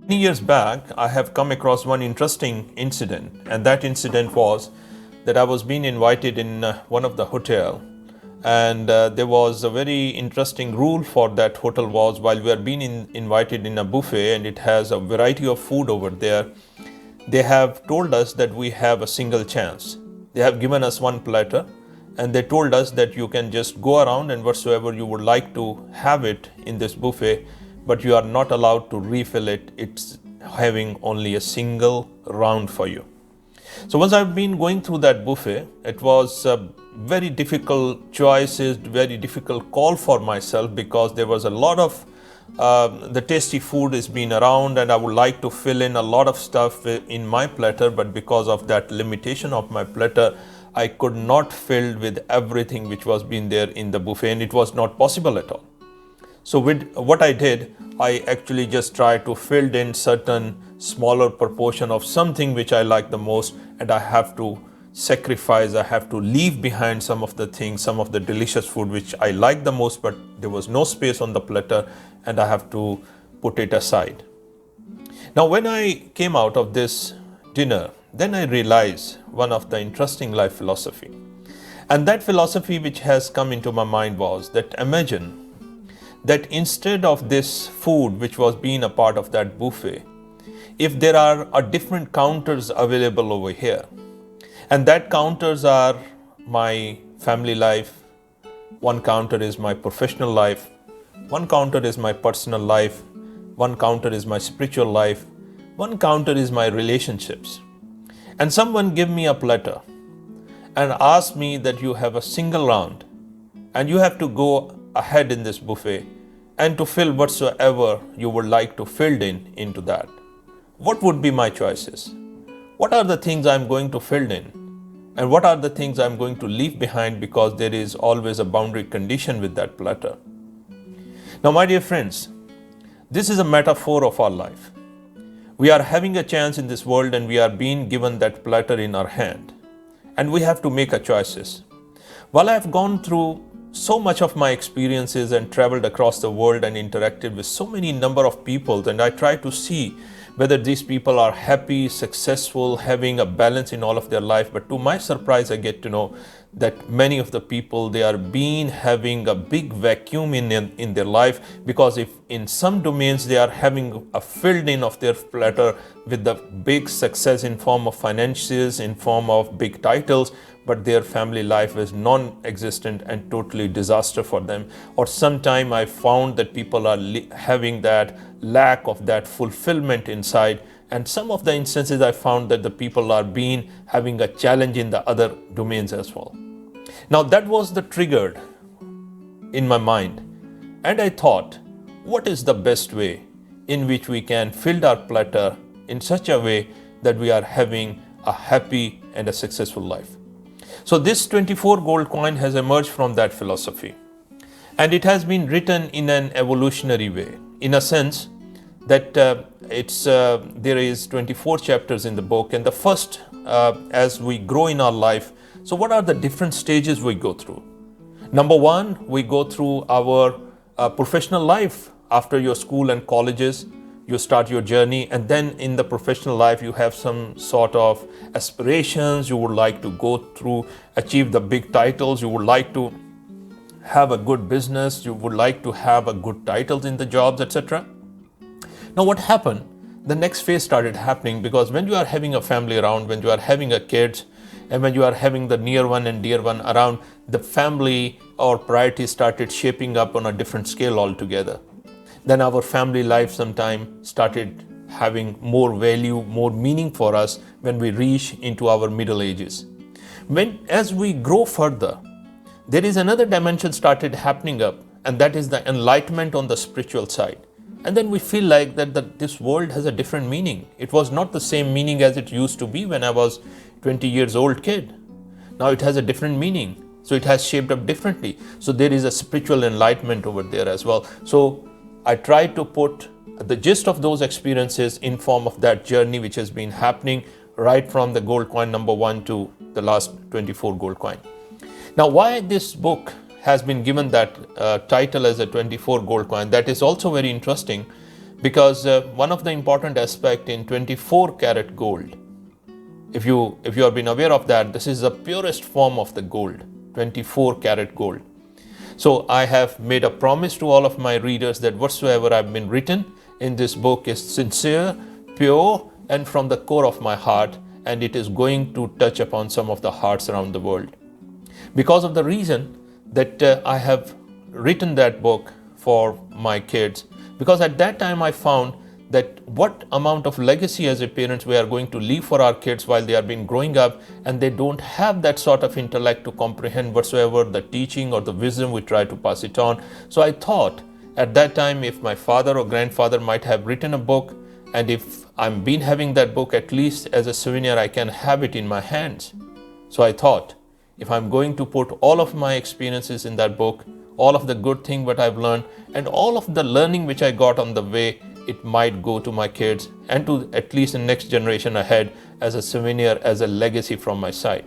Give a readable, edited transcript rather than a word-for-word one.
Many years back, I have come across one interesting incident, and that incident was that I was being invited in one of the hotel, and there was a very interesting rule for that hotel was while we are being invited in a buffet and it has a variety of food over there, they have told us that we have a single chance. They have given us one platter and they told us that you can just go around and whatsoever you would like to have it in this buffet, but you are not allowed to refill it. It's having only a single round for you. So once I've been going through that buffet, it was a very difficult choices, very difficult call for myself because there was a lot of the tasty food is being around and I would like to fill in a lot of stuff in my platter, but because of that limitation of my platter, I could not fill with everything which was being there in the buffet, and it was not possible at all. So with what I did, I actually just tried to fill in certain smaller proportion of something which I like the most, and I have to sacrifice, I have to leave behind some of the things, some of the delicious food which I like the most, but there was no space on the platter and I have to put it aside. Now when I came out of this dinner, then I realized one of the interesting life philosophy. And that philosophy which has come into my mind was that imagine that instead of this food which was being a part of that buffet, if there are different counters available over here, and that counters are my family life, one counter is my professional life, one counter is my personal life, one counter is my spiritual life, one counter is my relationships. And someone give me a platter and ask me that you have a single round and you have to go ahead in this buffet and to fill whatsoever you would like to fill into that. What would be my choices? What are the things I'm going to fill in? And what are the things I'm going to leave behind because there is always a boundary condition with that platter? Now, my dear friends, this is a metaphor of our life. We are having a chance in this world and we are being given that platter in our hand. And we have to make a choices. While I have gone through so much of my experiences and traveled across the world and interacted with so many number of people, and I try to see whether these people are happy, successful, having a balance in all of their life. But to my surprise, I get to know that many of the people, they are having a big vacuum in their life, because if in some domains they are having a filled in of their platter with the big success in form of finances, in form of big titles, but their family life is non-existent and totally disaster for them. Or sometime I found that people are having that lack of that fulfillment inside, and some of the instances I found that the people are having a challenge in the other domains as well. Now that was the triggered in my mind, and I thought, what is the best way in which we can fill our platter in such a way that we are having a happy and a successful life? So this 24 gold coin has emerged from that philosophy, and it has been written in an evolutionary way, in a sense that there is 24 chapters in the book, and the first, as we grow in our life, so what are the different stages we go through? Number one, we go through our professional life. After your school and colleges, you start your journey, and then in the professional life you have some sort of aspirations. You would like to go through, achieve the big titles, you would like to have a good business, you would like to have a good titles in the jobs, etc. Now what happened? The next phase started happening, because when you are having a family around, when you are having a kids, and when you are having the near one and dear one around, the family or priorities started shaping up on a different scale altogether. Then our family life sometime started having more value, more meaning for us when we reach into our middle ages. As we grow further, there is another dimension started happening up, and that is the enlightenment on the spiritual side. And then we feel like that this world has a different meaning. It was not the same meaning as it used to be when I was 20 years old kid. Now it has a different meaning. So it has shaped up differently. So there is a spiritual enlightenment over there as well. So I try to put the gist of those experiences in form of that journey which has been happening right from the gold coin number 1 to the last 24 gold coin. Now why this book has been given that title as a 24 gold coin, that is also very interesting, because one of the important aspect in 24 karat gold, if you have been aware of that, this is the purest form of the gold, 24 karat gold. So I have made a promise to all of my readers that whatsoever I've been written in this book is sincere, pure, and from the core of my heart, and it is going to touch upon some of the hearts around the world. Because of the reason that I have written that book for my kids, because at that time I found that what amount of legacy as a parents we are going to leave for our kids while they are been growing up, and they don't have that sort of intellect to comprehend whatsoever the teaching or the wisdom we try to pass it on. So I thought at that time, if my father or grandfather might have written a book, and if I'm been having that book, at least as a souvenir I can have it in my hands. So I thought, if I'm going to put all of my experiences in that book, all of the good thing what I've learned, and all of the learning which I got on the way, it might go to my kids and to at least the next generation ahead as a souvenir, as a legacy from my side.